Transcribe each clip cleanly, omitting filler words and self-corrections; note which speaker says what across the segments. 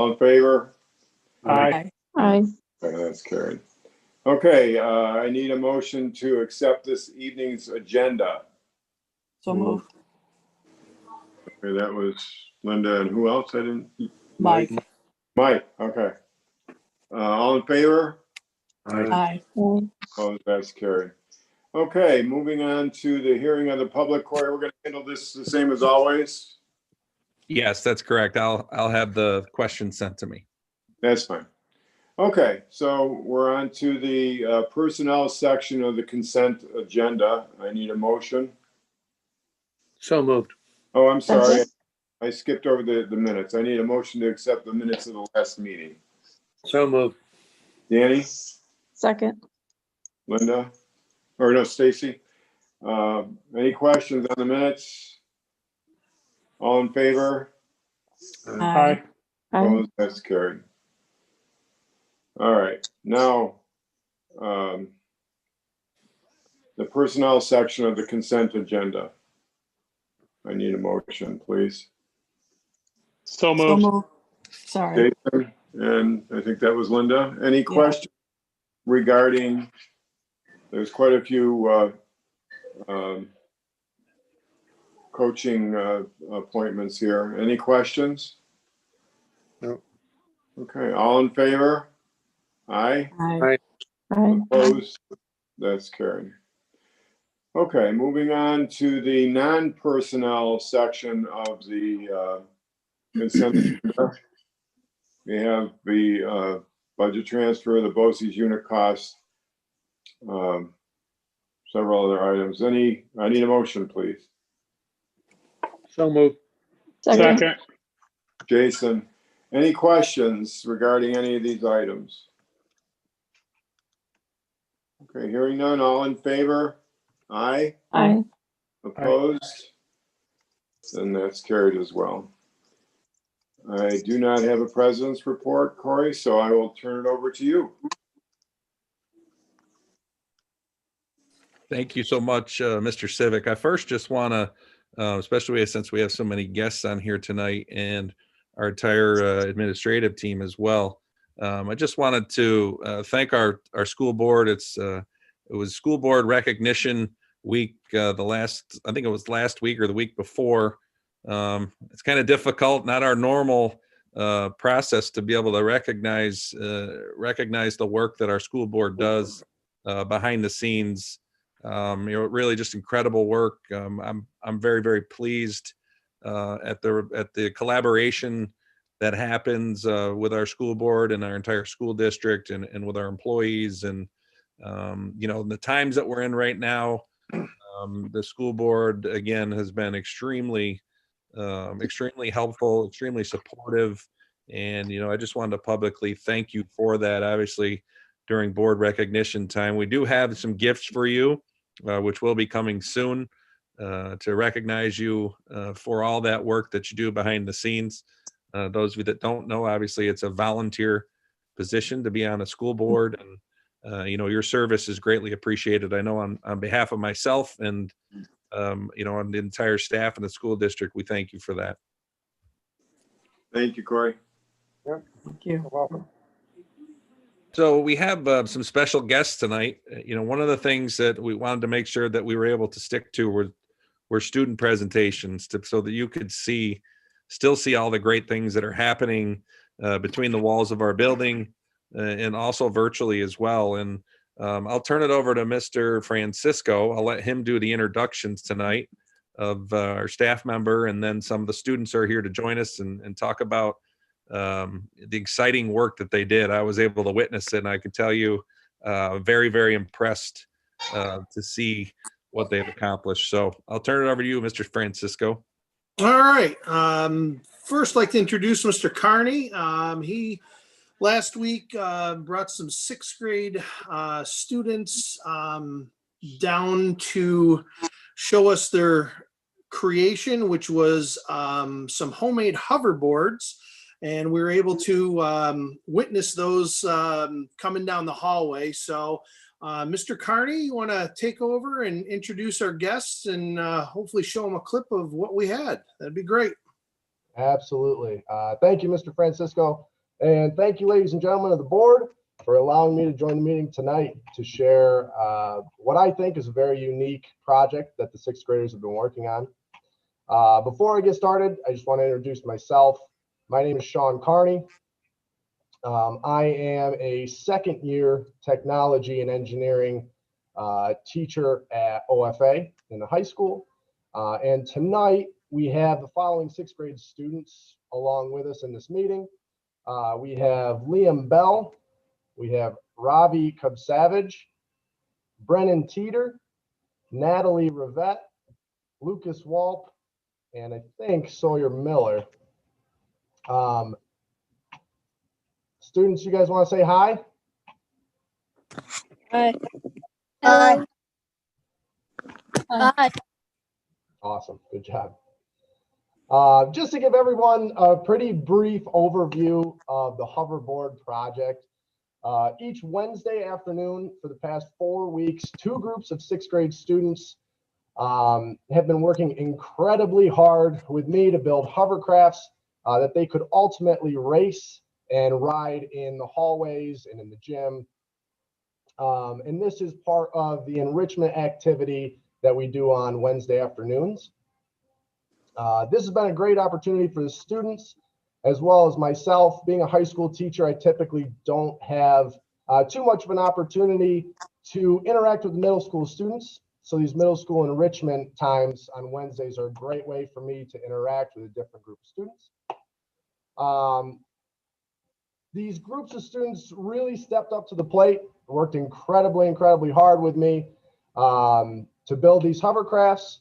Speaker 1: All in favor?
Speaker 2: Aye.
Speaker 3: Aye.
Speaker 1: Okay, that's carried. Okay, I need a motion to accept this evening's agenda.
Speaker 2: So moved.
Speaker 1: Okay, that was Linda, and who else? I didn't.
Speaker 2: Mike.
Speaker 1: Mike, okay. All in favor?
Speaker 2: Aye.
Speaker 1: Oh, that's carried. Okay, moving on to the hearing of the public. Corey, we're going to handle this the same as always.
Speaker 4: Yes, that's correct. I'll have the question sent to me.
Speaker 1: That's fine. Okay, so we're on to the personnel section of the consent agenda. I need a motion.
Speaker 5: So moved.
Speaker 1: Oh, I'm sorry.
Speaker 3: Second.
Speaker 1: I skipped over the minutes. I need a motion to accept the minutes of the last meeting.
Speaker 5: So moved.
Speaker 1: Danny,
Speaker 3: Second.
Speaker 1: Linda, or no, Stacy. Any questions on the minutes? All in favor?
Speaker 2: Aye.
Speaker 3: Aye.
Speaker 1: Opposed? That's carried. All right, now, the personnel section of the consent agenda. I need a motion, please.
Speaker 5: So
Speaker 2: So
Speaker 5: moved.
Speaker 2: moved. Sorry.
Speaker 1: Jason, and I think that was Linda. Any questions regarding, there's quite a few coaching appointments here. Any questions?
Speaker 5: No.
Speaker 1: Okay, all in favor? Aye.
Speaker 2: Aye.
Speaker 3: Aye.
Speaker 1: Opposed? That's carried. Okay, moving on to the non-personnel section of the consent agenda. We have the budget transfer, the BOCES unit cost, several other items. I need a motion, please.
Speaker 5: So moved.
Speaker 3: Second.
Speaker 1: Jason, any questions regarding any of these items? Okay, hearing none, all in favor? Aye.
Speaker 3: Aye.
Speaker 1: Opposed? Then that's carried as well. I do not have a president's report, Corey, so I will turn it over to you.
Speaker 4: Thank you so much, Mr. Civic. I first just want to, especially since we have so many guests on here tonight and our entire administrative team as well. I just wanted to thank our school board. It was School Board Recognition Week. I think it was last week or the week before. It's kind of difficult, not our normal process to be able to recognize the work that our school board does behind the scenes. Really just incredible work. I'm very, very pleased at the collaboration that happens with our school board and our entire school district and with our employees. And, the times that we're in right now, the school board, again, has been extremely helpful, extremely supportive. And, I just wanted to publicly thank you for that. Obviously, during board recognition time, we do have some gifts for you, which will be coming soon to recognize you for all that work that you do behind the scenes. Those of you that don't know, obviously, it's a volunteer position to be on a school board. And, your service is greatly appreciated. I know on behalf of myself and, on the entire staff and the school district, we thank you for that.
Speaker 1: Thank you, Corey.
Speaker 2: Thank you.
Speaker 5: You're welcome.
Speaker 4: So we have some special guests tonight. One of the things that we wanted to make sure that we were able to stick to were student presentations so that you could still see all the great things that are happening between the walls of our building and also virtually as well. And I'll turn it over to Mr. Francisco. I'll let him do the introductions tonight of our staff member, and then some of the students are here to join us and talk about the exciting work that they did. I was able to witness it, and I can tell you very, very impressed to see what they've accomplished. So I'll turn it over to you, Mr. Francisco.
Speaker 6: All right. First, I'd like to introduce Mr. Carney. He last week brought some sixth grade students down to show us their creation, which was some homemade hoverboards. And we were able to witness those coming down the hallway. So Mr. Carney, you want to take over and introduce our guests and hopefully show them a clip of what we had? That'd be great.
Speaker 7: Absolutely. Thank you, Mr. Francisco. And thank you, ladies and gentlemen of the board, for allowing me to join the meeting tonight to share what I think is a very unique project that the sixth graders have been working on. Before I get started, I just want to introduce myself. My name is Sean Carney. I am a second-year technology and engineering teacher at OFA in the high school. And tonight, we have the following sixth grade students along with us in this meeting. We have Liam Bell, we have Ravi Cubsavage, Brennan Teeter, Natalie Rivette, Lucas Walp, and I think Sawyer Miller. Students, you guys want to say hi?
Speaker 3: Hi.
Speaker 8: Hi.
Speaker 3: Hi.
Speaker 8: Hi.
Speaker 7: Awesome, good job. Just to give everyone a pretty brief overview of the Hoverboard project. Each Wednesday afternoon for the past 4 weeks, 2 groups of sixth grade students have been working incredibly hard with me to build hovercrafts that they could ultimately race and ride in the hallways and in the gym. And this is part of the enrichment activity that we do on Wednesday afternoons. This has been a great opportunity for the students as well as myself. Being a high school teacher, I typically don't have too much of an opportunity to interact with middle school students. So these middle school enrichment times on Wednesdays are a great way for me to interact with a different group of students. These groups of students really stepped up to the plate, worked incredibly hard with me to build these hovercrafts.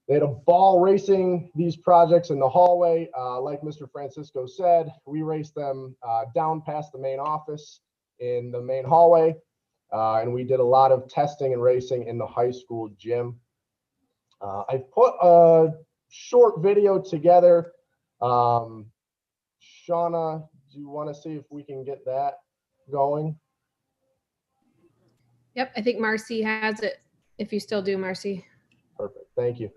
Speaker 7: They had a ball racing these projects in the hallway. Like Mr. Francisco said, we raced them down past the main office in the main hallway. And we did a lot of testing and racing in the high school gym. I put a short video together. Shauna, do you want to see if we can get that going?
Speaker 8: Yep, I think Marcy has it. If you still do, Marcy.
Speaker 7: Perfect, thank you.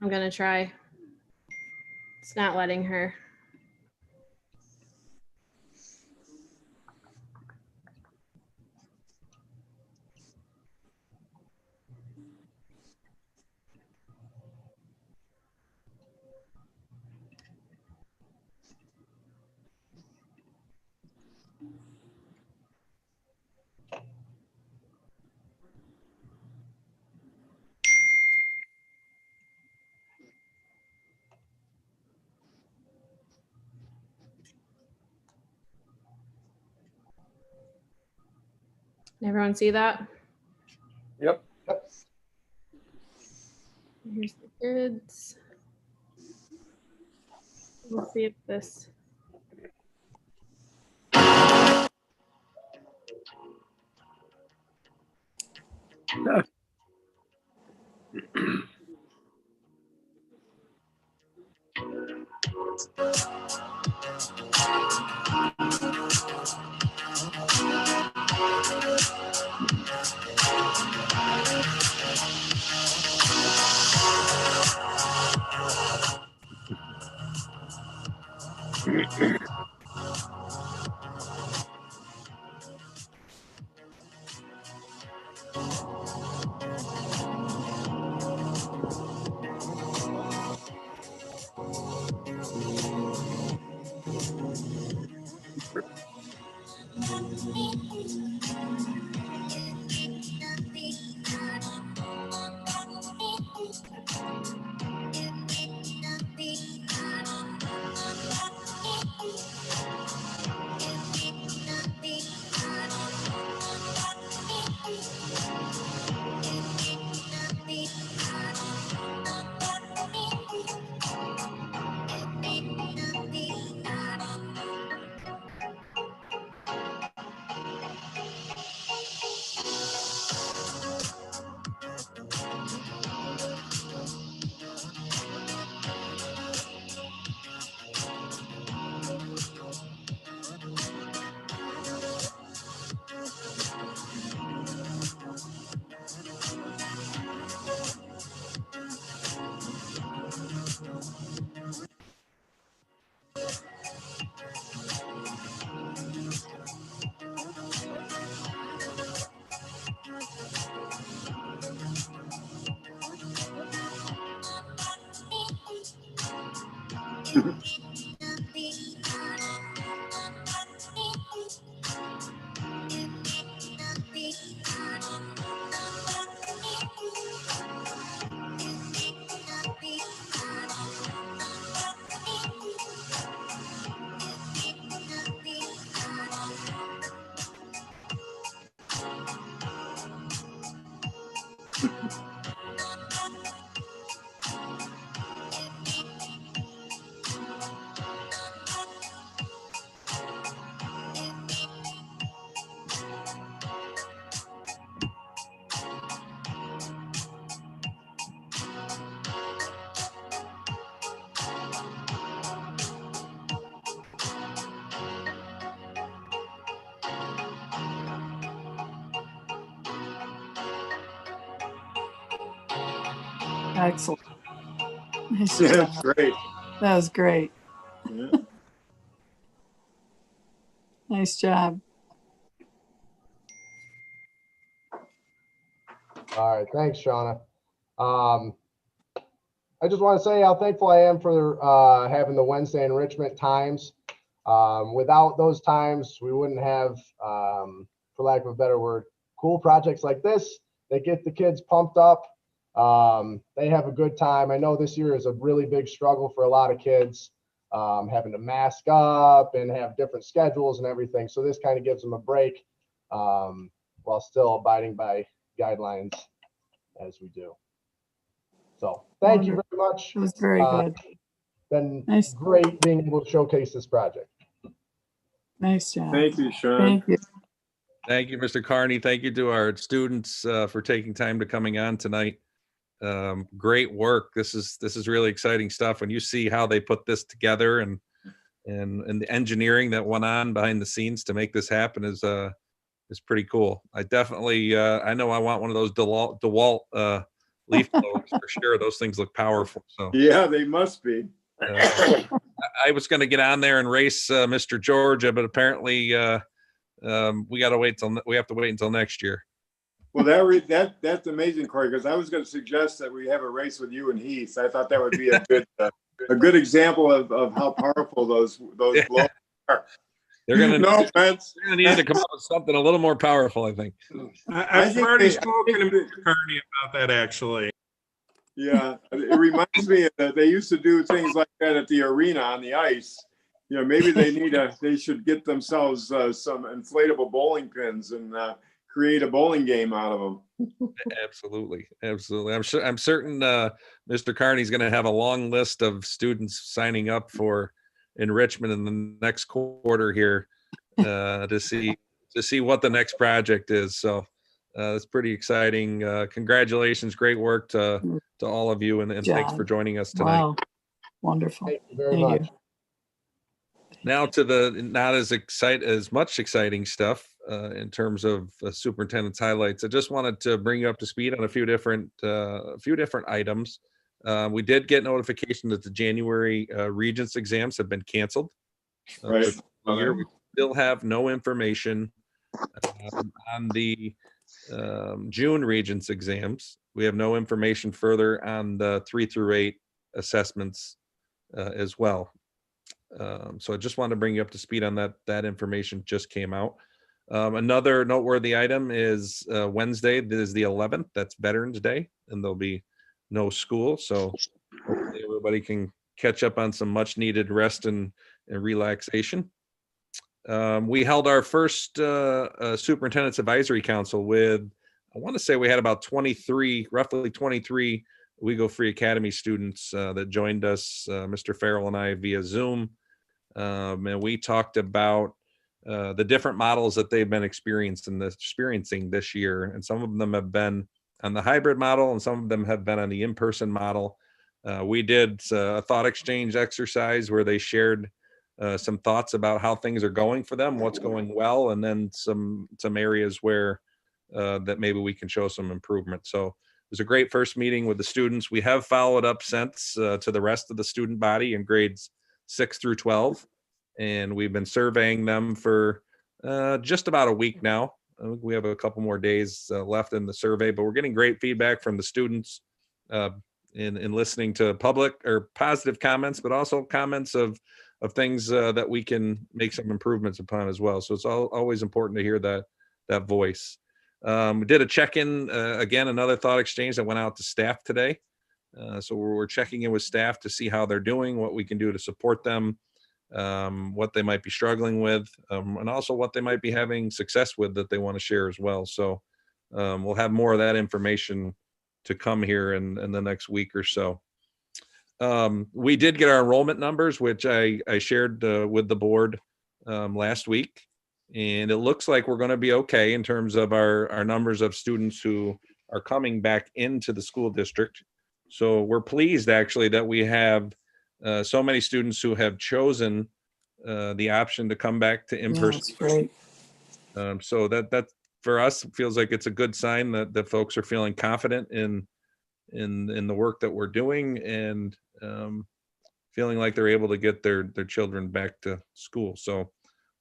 Speaker 8: I'm gonna try. It's not letting her. Everyone see that?
Speaker 5: Yep.
Speaker 8: Here's the kids. We'll see if this.
Speaker 2: Excellent. Nice
Speaker 1: Yeah,
Speaker 2: job.
Speaker 1: that's great.
Speaker 2: That was great.
Speaker 1: Yeah.
Speaker 2: Nice job.
Speaker 7: All right, thanks, Shauna. I just want to say how thankful I am for having the Wednesday enrichment times. Without those times, we wouldn't have, for lack of a better word, cool projects like this that get the kids pumped up. They have a good time. I know this year is a really big struggle for a lot of kids, having to mask up and have different schedules and everything. So this kind of gives them a break while still abiding by guidelines as we do. So thank you very much.
Speaker 2: It was very good.
Speaker 7: Been
Speaker 2: Nice.
Speaker 7: great being able to showcase this project.
Speaker 2: Nice job.
Speaker 1: Thank you, Sean.
Speaker 2: Thank you.
Speaker 4: Thank you, Mr. Carney. Thank you to our students for taking time to coming on tonight. Great work. This is really exciting stuff. When you see how they put this together and the engineering that went on behind the scenes to make this happen is pretty cool. I definitely I know I want one of those DeWalt leaf blowers for sure. Those things look powerful. So
Speaker 1: Yeah, they must be.
Speaker 4: I was going to get on there and race Mr. Georgia, but apparently we have to wait until next year.
Speaker 1: Well, that's amazing, Corey, because I was going to suggest that we have a race with you and Heath. I thought that would be a good example of how powerful those blowers are.
Speaker 4: They're gonna
Speaker 1: No offense.
Speaker 4: They're gonna need to come up with something a little more powerful, I think.
Speaker 9: I've already spoken to Mr. Carney about that, actually.
Speaker 1: Yeah, it reminds me that they used to do things like that at the arena on the ice. You know, maybe they should get themselves some inflatable bowling pins and create a bowling game out of them.
Speaker 4: Absolutely. I'm certain Mr. Carney's going to have a long list of students signing up for enrichment in the next quarter here to see what the next project is. So it's pretty exciting. Congratulations, great work to all of you, and thanks for joining us tonight.
Speaker 2: Wow. Wonderful.
Speaker 7: Thank you very much.
Speaker 4: Now to the not as much exciting stuff in terms of superintendent's highlights. I just wanted to bring you up to speed on a few different items. We did get notification that the January Regents exams have been canceled.
Speaker 1: Right.
Speaker 4: We still have no information on the June Regents exams. We have no information further on the 3 through 8 assessments as well. So I just wanted to bring you up to speed on that. That information just came out. Another noteworthy item is Wednesday. This is the 11th. That's Veterans Day, and there'll be no school. So hopefully everybody can catch up on some much needed rest and relaxation. We held our first Superintendent's Advisory Council with, I want to say we had about roughly 23 WeGo Free Academy students that joined us, Mr. Farrell and I, via Zoom. And we talked about the different models that they've been experiencing this year. And some of them have been on the hybrid model, and some of them have been on the in-person model. We did a thought exchange exercise where they shared some thoughts about how things are going for them, what's going well, and then some areas where that maybe we can show some improvement. So it was a great first meeting with the students. We have followed up since to the rest of the student body in grades 6 through 12, and we've been surveying them for just about a week now. We have a couple more days left in the survey, but we're getting great feedback from the students. in listening to public or positive comments, but also comments of things that we can make some improvements upon as well. So it's always important to hear that voice. We did a check-in, again, another thought exchange that went out to staff today. So we're checking in with staff to see how they're doing, what we can do to support them, what they might be struggling with, and also what they might be having success with that they want to share as well. So we'll have more of that information to come here in the next week or so. We did get our enrollment numbers, which I shared with the board last week. And it looks like we're going to be okay in terms of our numbers of students who are coming back into the school district. So we're pleased actually that we have so many students who have chosen the option to come back to
Speaker 2: Yeah,
Speaker 4: in-person.
Speaker 2: that's great.
Speaker 4: So that for us feels like it's a good sign that folks are feeling confident in the work that we're doing and feeling like they're able to get their children back to school. So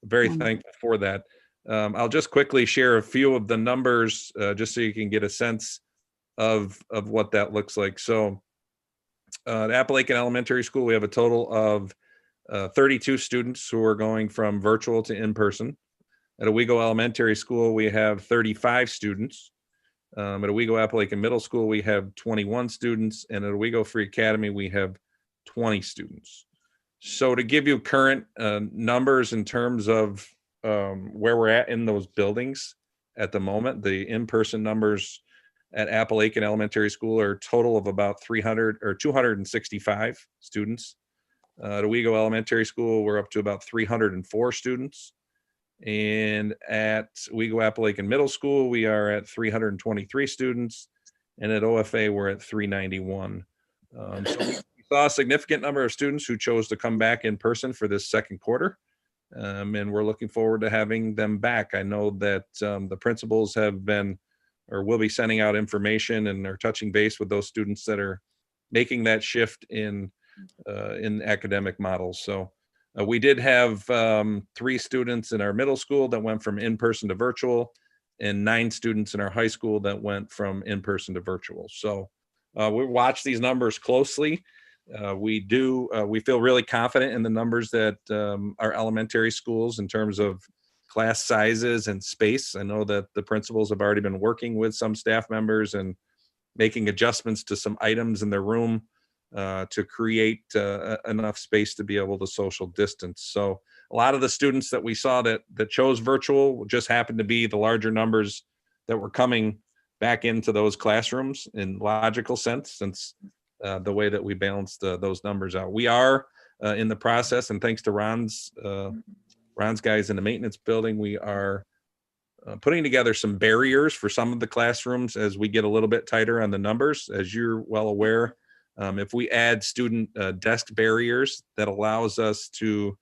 Speaker 4: very thankful for that. I'll just quickly share a few of the numbers just so you can get a sense of what that looks like. So at Appalachian Elementary School, we have a total of 32 students who are going from virtual to in-person. At Owego Elementary School, we have 35 students. At Owego Appalachian Middle School, we have 21 students. And at Owego Free Academy, we have 20 students. So to give you current numbers in terms of where we're at in those buildings at the moment, the in-person numbers at Appalachian Elementary School are a total of about 265 students. At Owego Elementary School, we're up to about 304 students. And at Owego Appalachian Middle School, we are at 323 students. And at OFA, we're at 391. So we saw a significant number of students who chose to come back in person for this second quarter. And we're looking forward to having them back. I know that the principals have been or will be sending out information and are touching base with those students that are making that shift in academic models. So we did have 3 students in our middle school that went from in-person to virtual, and 9 students in our high school that went from in-person to virtual. So we watch these numbers closely. We feel really confident in the numbers that our elementary schools in terms of class sizes and space. I know that the principals have already been working with some staff members and making adjustments to some items in their room to create enough space to be able to social distance. So a lot of the students that we saw that chose virtual just happened to be the larger numbers that were coming back into those classrooms in logical sense, since the way that we balanced those numbers out. We are in the process, and thanks to Ron's guys in the maintenance building, we are putting together some barriers for some of the classrooms as we get a little bit tighter on the numbers. As you're well aware, if we add student desk barriers, that allows us to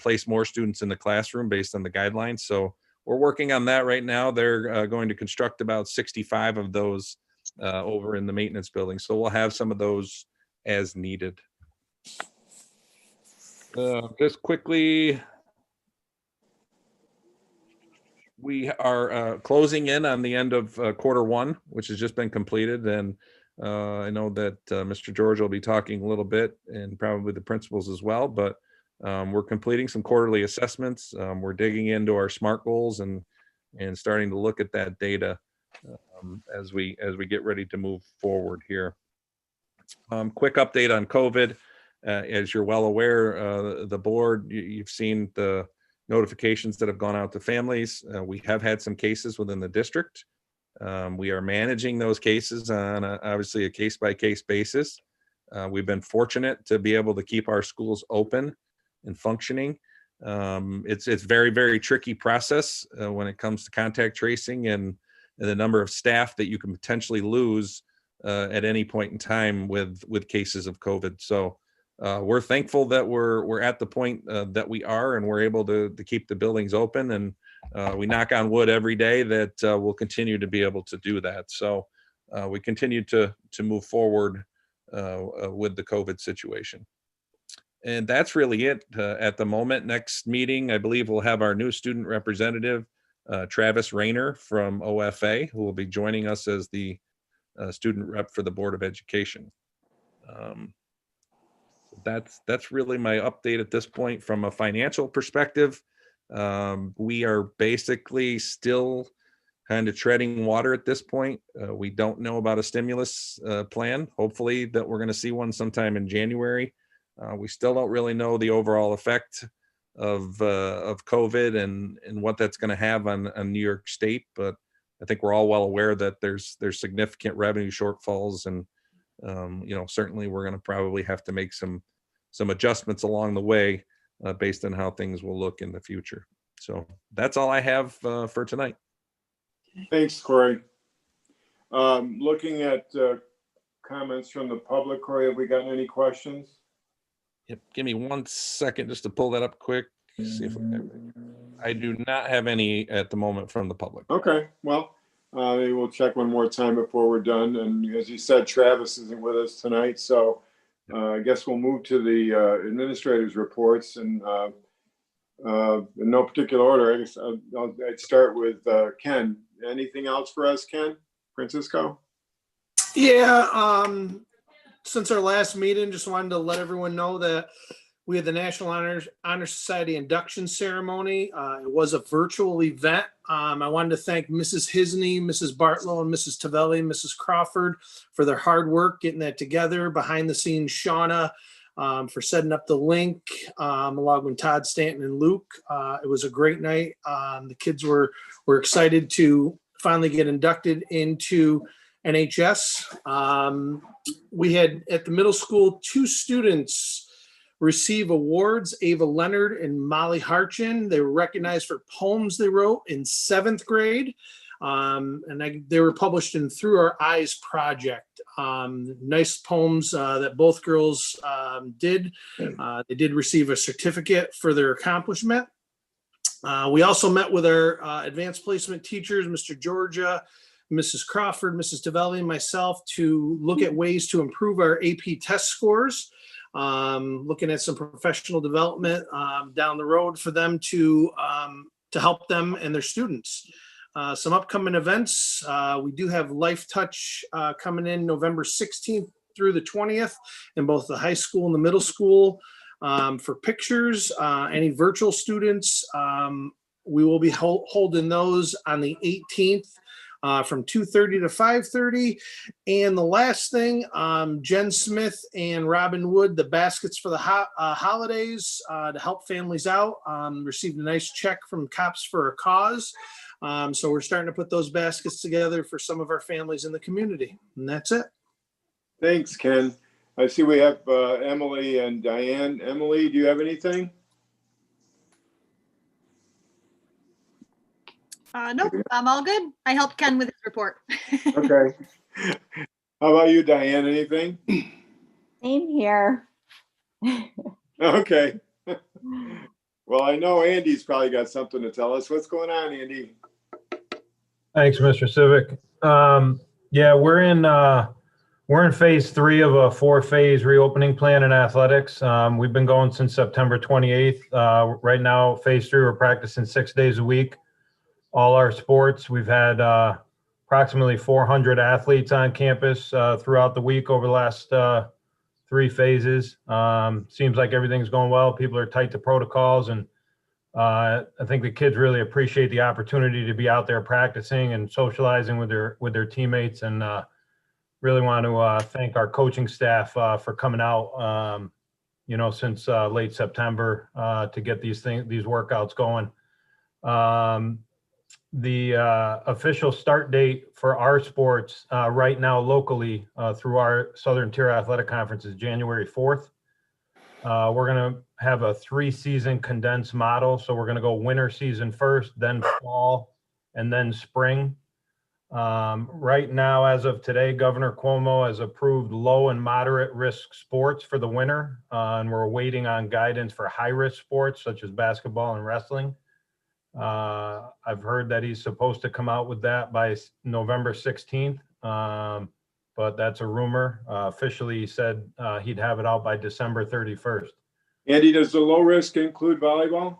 Speaker 4: place more students in the classroom based on the guidelines. So we're working on that right now. They're going to construct about 65 of those over in the maintenance building. So we'll have some of those as needed. Just quickly, we are closing in on the end of quarter 1, which has just been completed. And I know that Mr. George will be talking a little bit, and probably the principals as well, but we're completing some quarterly assessments. We're digging into our SMART goals and starting to look at that data as we get ready to move forward here. Quick update on COVID. As you're well aware, the board, you've seen the notifications that have gone out to families. We have had some cases within the district. We are managing those cases on obviously a case-by-case basis. We've been fortunate to be able to keep our schools open and functioning. It's very, very tricky process when it comes to contact tracing and the number of staff that you can potentially lose at any point in time with cases of COVID. So we're thankful that we're at the point that we are, and we're able to keep the buildings open, and we knock on wood every day that we'll continue to be able to do that. So we continue to move forward with the COVID situation. And that's really it at the moment. Next meeting, I believe we'll have our new student representative, Travis Rayner from OFA, who will be joining us as the student rep for the Board of Education. That's really my update at this point from a financial perspective. We are basically still kind of treading water at this point. We don't know about a stimulus plan. Hopefully that we're going to see one sometime in January. We still don't really know the overall effect of COVID and what that's going to have on New York State, but I think we're all well aware that there's significant revenue shortfalls, and certainly we're going to probably have to make some adjustments along the way based on how things will look in the future. So that's all I have for tonight.
Speaker 1: Thanks, Corey. Looking at comments from the public, Corey, have we gotten any questions?
Speaker 4: Yep. Give me 1 second just to pull that up quick. See if I do not have any at the moment from the public.
Speaker 1: Okay, well, maybe we'll check one more time before we're done. And as you said, Travis isn't with us tonight, so I guess we'll move to the administrators' reports, and in no particular order. I guess I'd start with Ken. Anything else for us, Ken? Francisco?
Speaker 6: Yeah, since our last meeting, just wanted to let everyone know that we had the National Honor Society induction ceremony. It was a virtual event. I wanted to thank Mrs. Hisney, Mrs. Bartlow, and Mrs. Tavelli, Mrs. Crawford for their hard work getting that together. Behind the scenes, Shauna for setting up the link, along with Todd Stanton and Luke. It was a great night. The kids were excited to finally get inducted into NHS. We had at the middle school 2 students receive awards, Ava Leonard and Molly Harchin. They were recognized for poems they wrote in 7th grade. They were published in Through Our Eyes project. Nice poems that both girls did. They did receive a certificate for their accomplishment. We also met with our advanced placement teachers, Mr. Georgia, Mrs. Crawford, Mrs. Tavelli, and myself, to look at ways to improve our AP test scores. Looking at some professional development down the road for them to help them and their students. Some upcoming events. We do have Life Touch coming in November 16th through the 20th in both the high school and the middle school for pictures. Any virtual students, we will be holding those on the 18th. From 2:30 to 5:30. And the last thing, Jen Smith and Robin Wood, the baskets for the holidays to help families out, received a nice check from Cops for a Cause. So we're starting to put those baskets together for some of our families in the community. And that's it.
Speaker 1: Thanks, Ken. I see we have Emily and Diane. Emily, do you have anything?
Speaker 10: Nope, I'm all good. I helped Ken with his report.
Speaker 1: Okay. How about you, Diane? Anything?
Speaker 3: Same here.
Speaker 1: Okay. Well, I know Andy's probably got something to tell us. What's going on, Andy?
Speaker 11: Thanks, Mr. Civic. Yeah, we're in phase 3 of a 4-phase reopening plan in athletics. We've been going since September 28th. Right now, phase 3, we're practicing 6 days a week. All our sports. We've had approximately 400 athletes on campus throughout the week over the last 3 phases. Seems like everything's going well. People are tight to protocols, and I think the kids really appreciate the opportunity to be out there practicing and socializing with their teammates, and really want to thank our coaching staff for coming out, since late September to get these workouts going. The official start date for our sports right now locally through our Southern Tier Athletic Conference is January 4th. We're going to have a 3-season condensed model. So we're going to go winter season first, then fall, and then spring. Right now, as of today, Governor Cuomo has approved low and moderate risk sports for the winter. And we're waiting on guidance for high risk sports such as basketball and wrestling. I've heard that he's supposed to come out with that by November 16th, but that's a rumor. Officially, he said he'd have it out by December 31st.
Speaker 1: Andy, does the low risk include volleyball?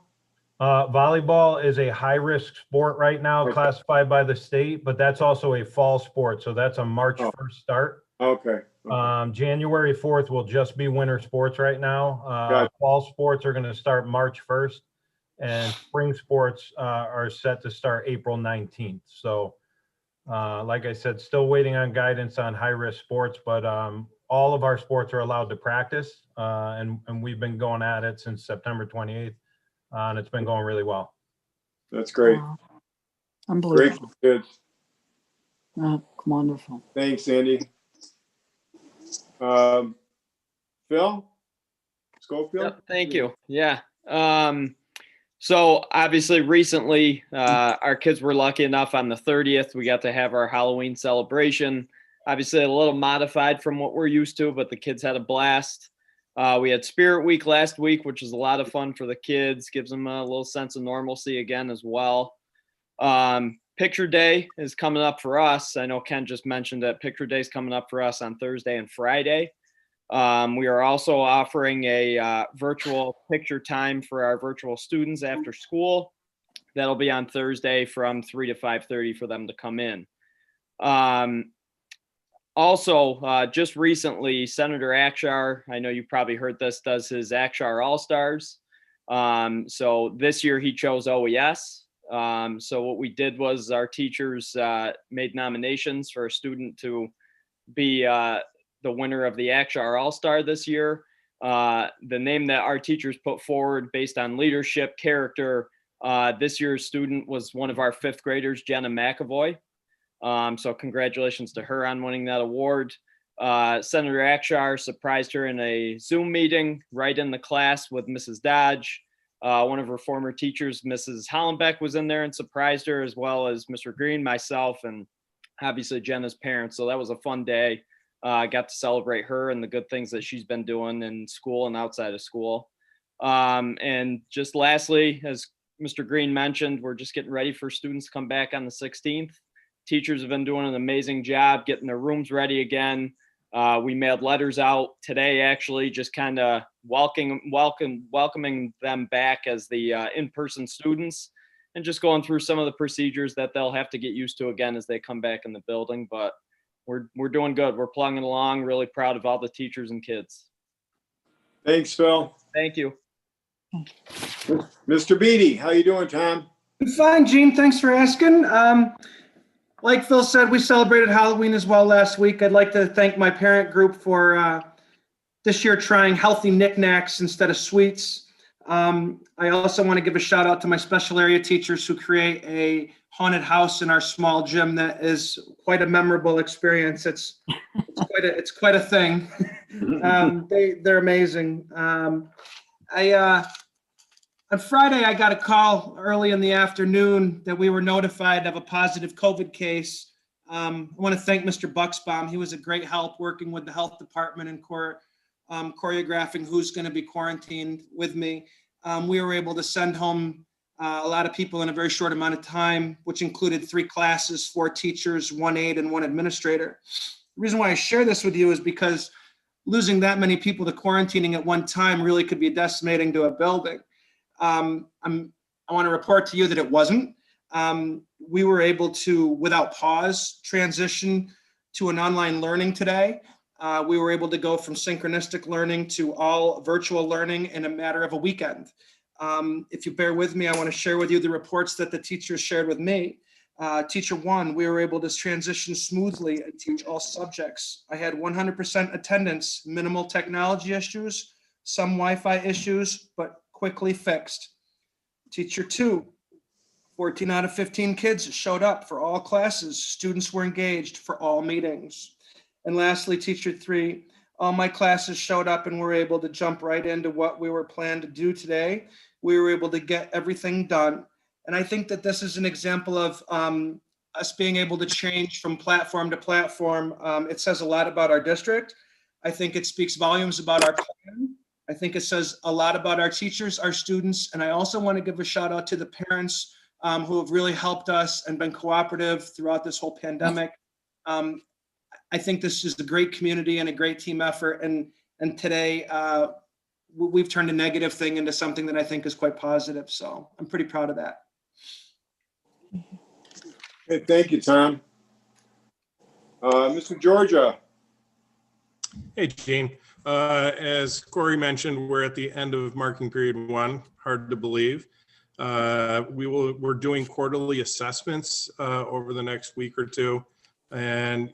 Speaker 11: Volleyball is a high-risk sport right now, classified by the state, but that's also a fall sport, so that's a March 1st start.
Speaker 1: Okay.
Speaker 11: January 4th will just be winter sports right now.
Speaker 1: Got it.
Speaker 11: Fall sports are going to start March 1st, and spring sports are set to start April 19th. So, like I said, still waiting on guidance on high-risk sports, but all of our sports are allowed to practice, and we've been going at it since September 28th, and it's been going really well.
Speaker 1: That's great.
Speaker 2: Wow.
Speaker 1: Great
Speaker 2: Unbelievable.
Speaker 1: for kids.
Speaker 2: Wonderful.
Speaker 1: Thanks, Andy. Phil? Schofield?
Speaker 12: Yep, thank you. Yeah. So obviously recently, our kids were lucky enough on the 30th, we got to have our Halloween celebration. Obviously a little modified from what we're used to, but the kids had a blast. We had Spirit Week last week, which was a lot of fun for the kids, gives them a little sense of normalcy again as well. Picture Day is coming up for us. I know Ken just mentioned that Picture Day is coming up for us on Thursday and Friday. We are also offering a virtual picture time for our virtual students after school. That'll be on Thursday from 3 to 5:30 for them to come in. Also, just recently, Senator Akshar, I know you probably heard this, does his Akshar All-Stars. So this year he chose OES. So what we did was our teachers made nominations for a student to be the winner of the Akshar All-Star this year. The name that our teachers put forward based on leadership, character, this year's student was one of our 5th graders, Jenna McAvoy. So congratulations to her on winning that award. Senator Akshar surprised her in a Zoom meeting right in the class with Mrs. Dodge. One of her former teachers, Mrs. Hollenbeck, was in there and surprised her, as well as Mr. Green, myself, and obviously Jenna's parents. So that was a fun day. I got to celebrate her and the good things that she's been doing in school and outside of school. And just lastly, as Mr. Green mentioned, we're just getting ready for students to come back on the 16th. Teachers have been doing an amazing job getting their rooms ready again. We mailed letters out today, actually, just kind of welcoming them back as the in-person students, and just going through some of the procedures that they'll have to get used to again as they come back in the building. But we're doing good. We're plugging along. Really proud of all the teachers and kids.
Speaker 1: Thanks, Phil.
Speaker 12: Thank you.
Speaker 1: Mr. Beatty, how you doing, Tom?
Speaker 13: Fine, Gene. Thanks for asking. Like Phil said, we celebrated Halloween as well last week. I'd like to thank my parent group for this year trying healthy knickknacks instead of sweets. I also want to give a shout out to my special area teachers who create a haunted house in our small gym that is quite a memorable experience. It's quite a thing. They're amazing. On Friday, I got a call early in the afternoon that we were notified of a positive COVID case. I want to thank Mr. Bucksbaum. He was a great help working with the health department and choreographing who's going to be quarantined with me. We were able to send home a lot of people in a very short amount of time, which included 3 classes, 4 teachers, 1 aide, and 1 administrator. The reason why I share this with you is because losing that many people to quarantining at one time really could be decimating to a building. I want to report to you that it wasn't. We were able to, without pause, transition to an online learning today. We were able to go from synchronistic learning to all virtual learning in a matter of a weekend. If you bear with me, I want to share with you the reports that the teachers shared with me. Teacher 1, we were able to transition smoothly and teach all subjects. I had 100% attendance, minimal technology issues, some Wi-Fi issues, but quickly fixed. Teacher 2, 14 out of 15 kids showed up for all classes. Students were engaged for all meetings. And lastly, Teacher 3, all my classes showed up and were able to jump right into what we were planned to do today. We were able to get everything done. And I think that this is an example of us being able to change from platform to platform. It says a lot about our district. I think it speaks volumes about our plan. I think it says a lot about our teachers, our students, and I also want to give a shout out to the parents who have really helped us and been cooperative throughout this whole pandemic. I think this is a great community and a great team effort, and today we've turned a negative thing into something that I think is quite positive, so I'm pretty proud of that.
Speaker 1: Hey, thank you, Tom. Mr. Georgia.
Speaker 9: Hey, Gene. As Corey mentioned, we're at the end of marking period 1. Hard to believe. We're doing quarterly assessments over the next week or two. And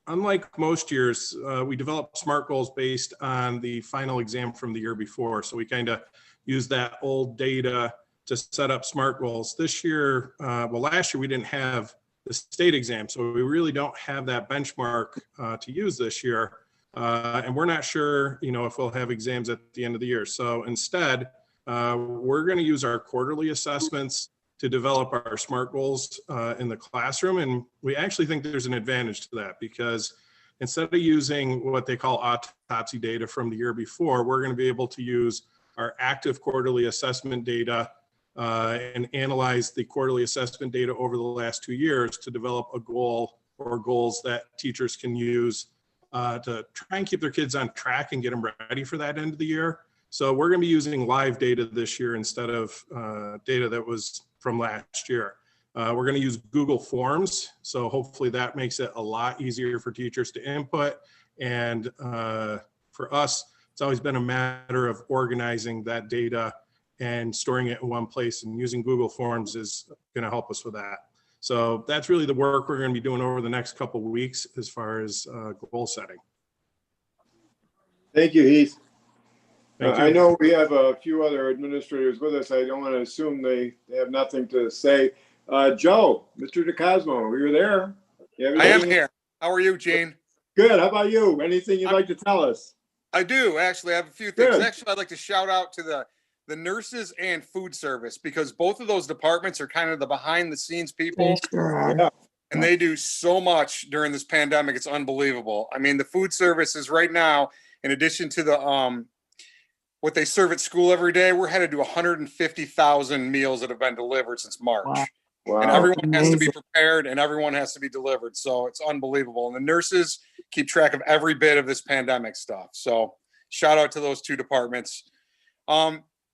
Speaker 9: unlike most years, we develop SMART goals based on the final exam from the year before. So we kind of use that old data to set up SMART goals. This year, last year we didn't have the state exam, so we really don't have that benchmark to use this year. And we're not sure, if we'll have exams at the end of the year. So instead, we're going to use our quarterly assessments to develop our SMART goals in the classroom. And we actually think there's an advantage to that, because instead of using what they call autopsy data from the year before, we're going to be able to use our active quarterly assessment data and analyze the quarterly assessment data over the last 2 years to develop a goal or goals that teachers can use to try and keep their kids on track and get them ready for that end of the year. So we're going to be using live data this year instead of data that was from last year. We're going to use Google Forms. So hopefully that makes it a lot easier for teachers to input. And for us, it's always been a matter of organizing that data and storing it in one place, and using Google Forms is going to help us with that. So that's really the work we're going to be doing over the next couple of weeks as far as goal setting.
Speaker 1: Thank you, Heath.
Speaker 9: Thank you.
Speaker 1: I know we have a few other administrators with us. I don't want to assume they have nothing to say. Joe, Mr. DeCosmo, you're there.
Speaker 14: I am here. How are you, Gene?
Speaker 1: Good. How about you? Anything you'd like to tell us?
Speaker 14: I do, actually. I have a few things.
Speaker 1: Good.
Speaker 14: Actually, I'd like to shout out to the nurses and food service, because both of those departments are kind of the behind the scenes people.
Speaker 2: They sure are.
Speaker 1: Yeah.
Speaker 14: And they do so much during this pandemic. It's unbelievable. I mean, the food services right now, in addition to the what they serve at school every day, we're headed to 150,000 meals that have been delivered since March.
Speaker 2: Wow.
Speaker 1: Wow.
Speaker 14: And everyone has to be
Speaker 2: Amazing.
Speaker 14: prepared, and everyone has to be delivered. So it's unbelievable. And the nurses keep track of every bit of this pandemic stuff. So shout out to those two departments.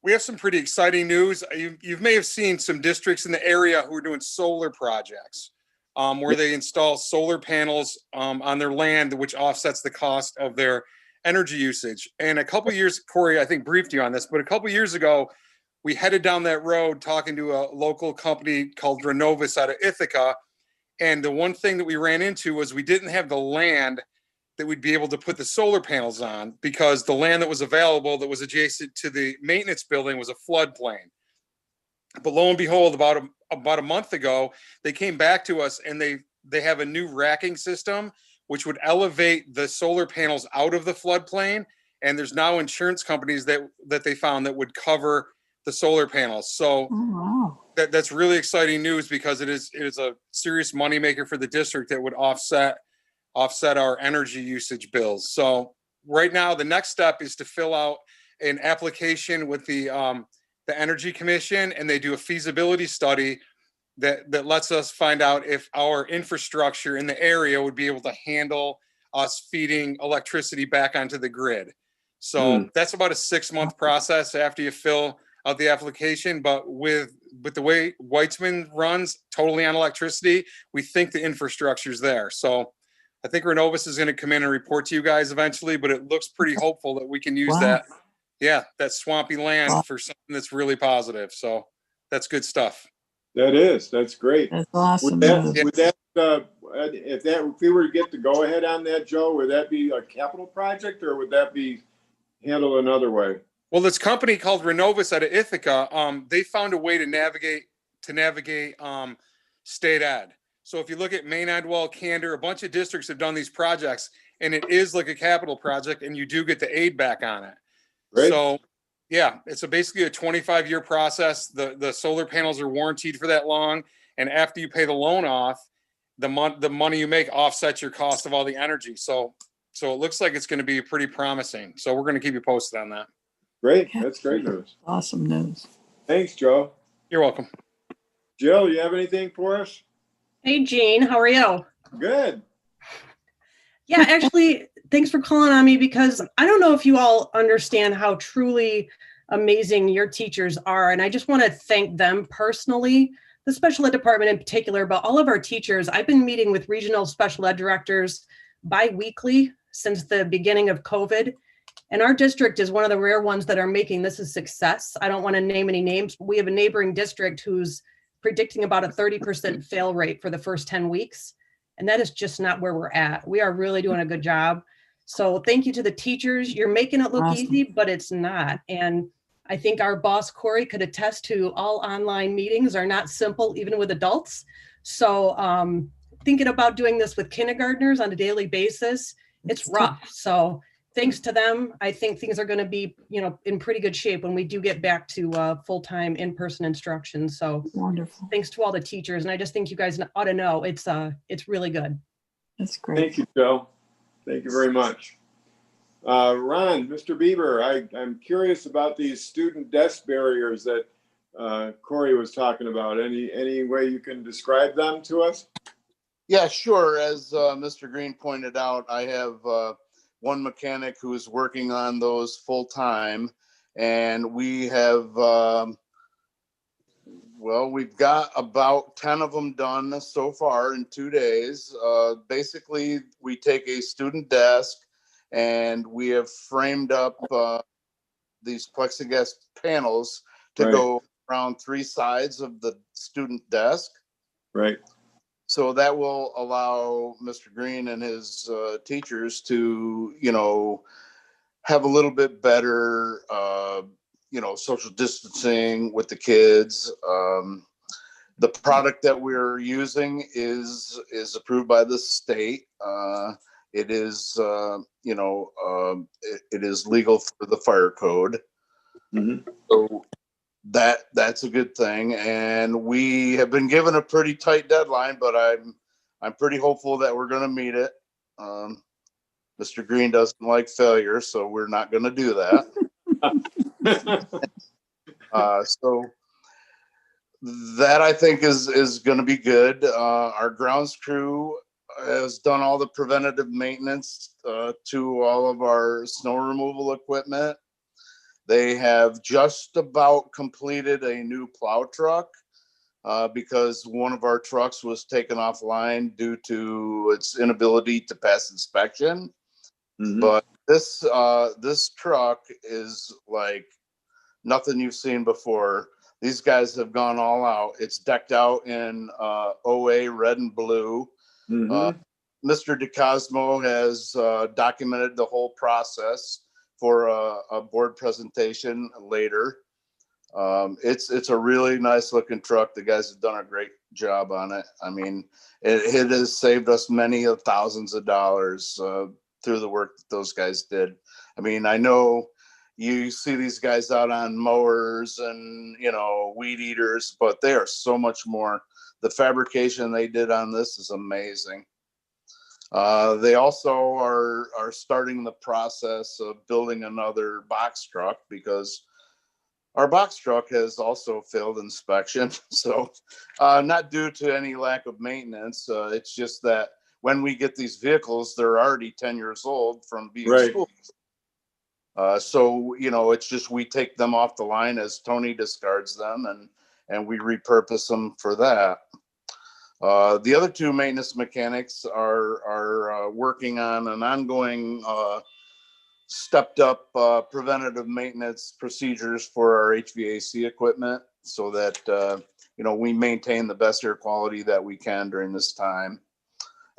Speaker 14: We have some pretty exciting news. You may have seen some districts in the area who are doing solar projects, where they install solar panels on their land, which offsets the cost of their energy usage. And a couple of years, Corey, I think briefed you on this, but a couple of years ago, we headed down that road talking to a local company called Renovis out of Ithaca. And the one thing that we ran into was we didn't have the land that we'd be able to put the solar panels on, because the land that was available that was adjacent to the maintenance building was a floodplain. But lo and behold, about a month ago, they came back to us, and they have a new racking system which would elevate the solar panels out of the floodplain. And there's now insurance companies that they found that would cover the solar panels. So
Speaker 2: Oh, wow.
Speaker 14: that's really exciting news, because it is a serious moneymaker for the district that would offset our energy usage bills. So right now, the next step is to fill out an application with the Energy Commission, and they do a feasibility study that lets us find out if our infrastructure in the area would be able to handle us feeding electricity back onto the grid. So that's about a 6-month process after you fill out the application. But with the way Weitzman runs totally on electricity, we think the infrastructure is there. So I think Renovis is going to come in and report to you guys eventually, but it looks pretty hopeful that we can use that swampy land for something that's really positive. So that's good stuff.
Speaker 1: That's great.
Speaker 2: That's awesome.
Speaker 1: If we were to get the go ahead on that, Joe, would that be a capital project, or would that be handled another way?
Speaker 14: Well, this company called Renovis out of Ithaca, they found a way to navigate state ed. So if you look at Maine, Idwell, Candor, a bunch of districts have done these projects, and it is like a capital project, and you do get the aid back on it.
Speaker 1: Great.
Speaker 14: So yeah, it's basically a 25-year process. The solar panels are warranted for that long. And after you pay the loan off, the money you make offsets your cost of all the energy. So it looks like it's going to be pretty promising. So we're going to keep you posted on that.
Speaker 1: Great. That's great news.
Speaker 2: Awesome news.
Speaker 1: Thanks, Joe.
Speaker 14: You're welcome.
Speaker 1: Jill, you have anything for us?
Speaker 10: Hey, Gene, how are you?
Speaker 1: Good.
Speaker 10: Yeah, actually, thanks for calling on me, because I don't know if you all understand how truly amazing your teachers are. And I just want to thank them personally, the special ed department in particular, but all of our teachers. I've been meeting with regional special ed directors bi-weekly since the beginning of COVID. And our district is one of the rare ones that are making this a success. I don't want to name any names, but we have a neighboring district who's predicting about a 30% fail rate for the first 10 weeks. And that is just not where we're at. We are really doing a good job. So thank you to the teachers. You're making it look
Speaker 2: Awesome.
Speaker 10: easy, but it's not. And I think our boss, Corey, could attest to all online meetings are not simple, even with adults. So thinking about doing this with kindergartners on a daily basis, it's rough. So thanks to them, I think things are going to be, in pretty good shape when we do get back to full-time in-person instruction. So
Speaker 2: Wonderful.
Speaker 10: thanks to all the teachers. And I just think you guys ought to know it's really good.
Speaker 2: That's great.
Speaker 1: Thank you, Joe. Thank you very much. Ron, Mr. Bieber, I'm curious about these student desk barriers that Corey was talking about. Any way you can describe them to us?
Speaker 15: Yeah, sure. As Mr. Green pointed out, I have one mechanic who is working on those full time, and we have, we've got about 10 of them done so far in 2 days. Basically, we take a student desk and we have framed up these plexiglass panels to go around 3 sides of the student desk.
Speaker 1: Right.
Speaker 15: So that will allow Mr. Green and his teachers to, have a little bit better, social distancing with the kids. The product that we're using is approved by the state. It is, it is legal for the fire code.
Speaker 1: Mm-hmm.
Speaker 15: So that's a good thing. And we have been given a pretty tight deadline, but I'm pretty hopeful that we're going to meet it. Mr. Green doesn't like failure, so we're not going to do that. So that I think is going to be good. Our grounds crew has done all the preventative maintenance to all of our snow removal equipment. They have just about completed a new plow truck because one of our trucks was taken offline due to its inability to pass inspection. Mm-hmm. But this truck is like nothing you've seen before. These guys have gone all out. It's decked out in OA red and blue. Mm-hmm. Mr. DeCosmo has documented the whole process for a board presentation later. It's a really nice looking truck. The guys have done a great job on it. I mean, it has saved us many of thousands of dollars through the work that those guys did. I mean, I know you see these guys out on mowers and, weed eaters, but they are so much more. The fabrication they did on this is amazing. They also are starting the process of building another box truck because our box truck has also failed inspection. So not due to any lack of maintenance. It's just that when we get these vehicles, they're already 10 years old from being schooled. So, it's just we take them off the line as Tony discards them and we repurpose them for that. The other 2 maintenance mechanics are working on an ongoing stepped up preventative maintenance procedures for our HVAC equipment so that, we maintain the best air quality that we can during this time,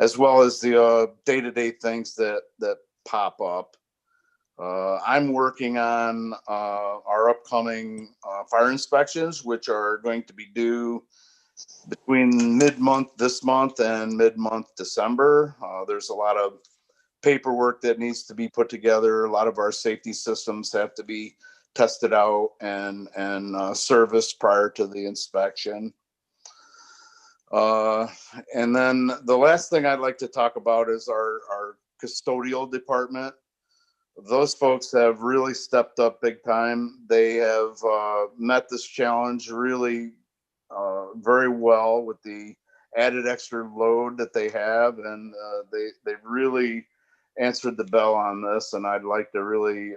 Speaker 15: as well as the day-to-day things that pop up. I'm working on our upcoming fire inspections, which are going to be due between mid-month this month and mid-month December. There's a lot of paperwork that needs to be put together. A lot of our safety systems have to be tested out and serviced prior to the inspection. And then the last thing I'd like to talk about is our custodial department. Those folks have really stepped up big time. They have met this challenge really very well with the added extra load that they have, and they've really answered the bell on this. And I'd like to really,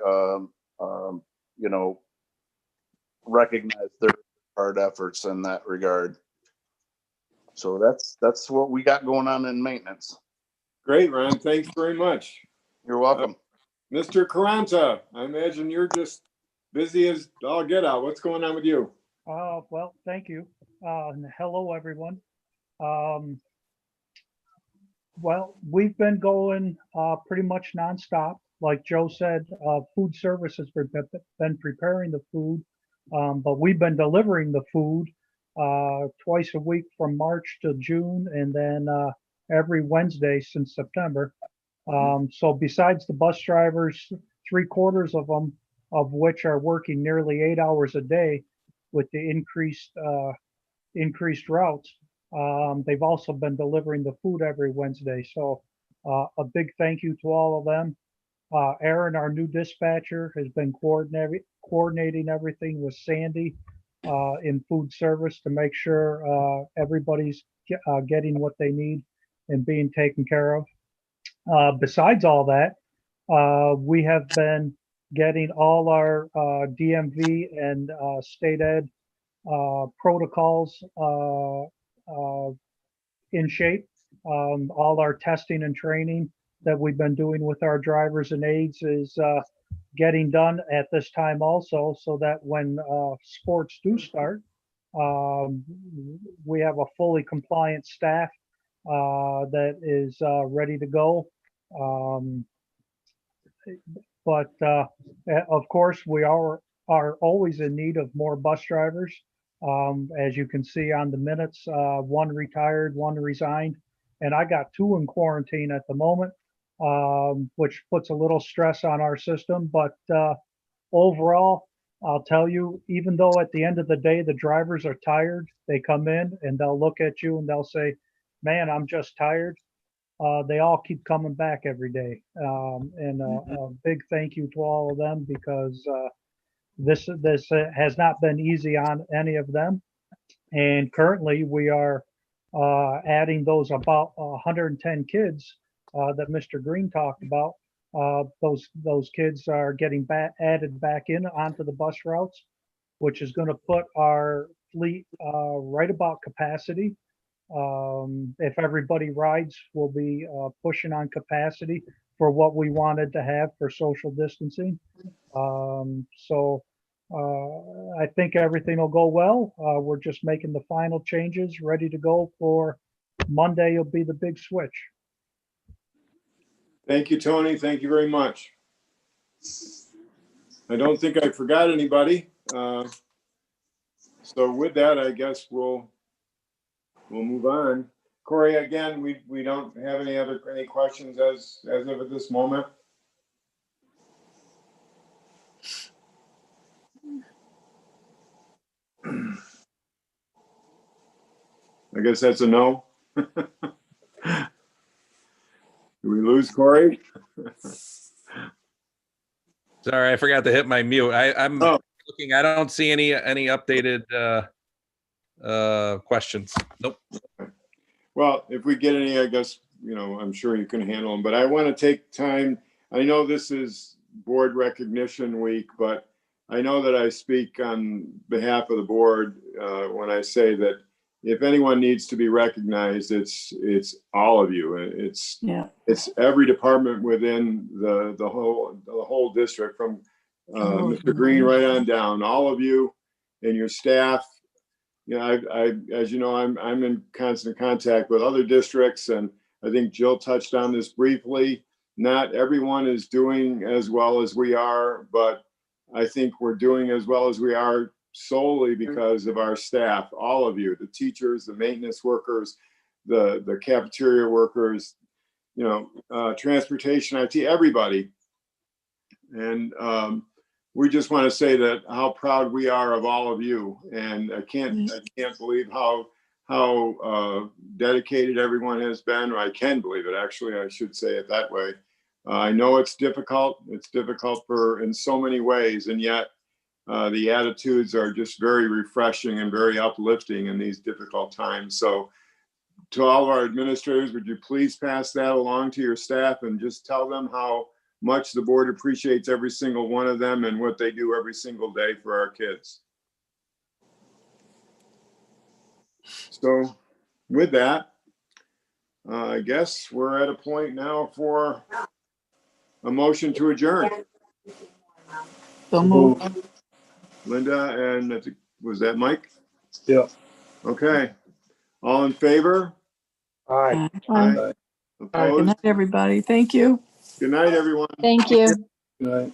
Speaker 15: recognize their hard efforts in that regard. So that's what we got going on in maintenance.
Speaker 1: Great, Ron. Thanks very much.
Speaker 15: You're welcome.
Speaker 1: Mr. Caranta, I imagine you're just busy as all get out. What's going on with you?
Speaker 16: Well, thank you. And hello, everyone. Well, we've been going pretty much nonstop. Like Joe said, food service has been preparing the food, but we've been delivering the food twice a week from March to June, and then every Wednesday since September. So besides the bus drivers, 3/4 of them, of which are working nearly 8 hours a day with the increased routes, they've also been delivering the food every Wednesday. So a big thank you to all of them. Aaron, our new dispatcher, has been coordinating everything with Sandy in food service to make sure everybody's getting what they need and being taken care of. Besides all that, we have been getting all our DMV and state ed protocols in shape. All our testing and training that we've been doing with our drivers and aides is getting done at this time also, so that when sports do start, we have a fully compliant staff that is ready to go. But of course, we are always in need of more bus drivers. As you can see on the minutes, one retired, one resigned, and I got 2 in quarantine at the moment, which puts a little stress on our system. But overall, I'll tell you, even though at the end of the day, the drivers are tired, they come in and they'll look at you and they'll say, "Man, I'm just tired." They all keep coming back every day. And a big thank you to all of them, because this has not been easy on any of them. And currently we are adding those about 110 kids that Mr. Green talked about. Those kids are getting added back in onto the bus routes, which is going to put our fleet right about capacity. If everybody rides, we'll be pushing on capacity for what we wanted to have for social distancing. So I think everything will go well. We're just making the final changes, ready to go for Monday. Will be the big switch.
Speaker 1: Thank you, Tony. Thank you very much. I don't think I forgot anybody. So with that, I guess we'll move on. Corey, again, we don't have any questions as of at this moment. I guess that's a no. Do we lose Corey?
Speaker 4: Sorry, I forgot to hit my mute. I'm looking. I don't see any updated questions. Nope.
Speaker 1: Well, if we get any, I guess, I'm sure you can handle them. But I want to take time. I know this is board recognition week, but I know that I speak on behalf of the board when I say that if anyone needs to be recognized, it's all of you. It's every department within the whole district, from Mr. Green right on down. All of you and your staff. As you know, I'm in constant contact with other districts, and I think Jill touched on this briefly. Not everyone is doing as well as we are, but I think we're doing as well as we are solely because of our staff, all of you, the teachers, the maintenance workers, the cafeteria workers, transportation, IT, everybody. And we just want to say that how proud we are of all of you. And I can't believe how dedicated everyone has been, or I can believe it, actually, I should say it that way. I know it's difficult. It's difficult in so many ways, and yet the attitudes are just very refreshing and very uplifting in these difficult times. So to all of our administrators, would you please pass that along to your staff and just tell them how much the board appreciates every single one of them and what they do every single day for our kids. So with that, I guess we're at a point now for A motion to adjourn.
Speaker 2: So moved.
Speaker 1: Linda and was that Mike?
Speaker 5: Yeah.
Speaker 1: Okay. All in favor?
Speaker 5: Aye.
Speaker 2: Aye. Good
Speaker 1: Opposed?
Speaker 2: night, everybody. Thank you.
Speaker 1: Good night, everyone.
Speaker 3: Thank you.
Speaker 5: Good night.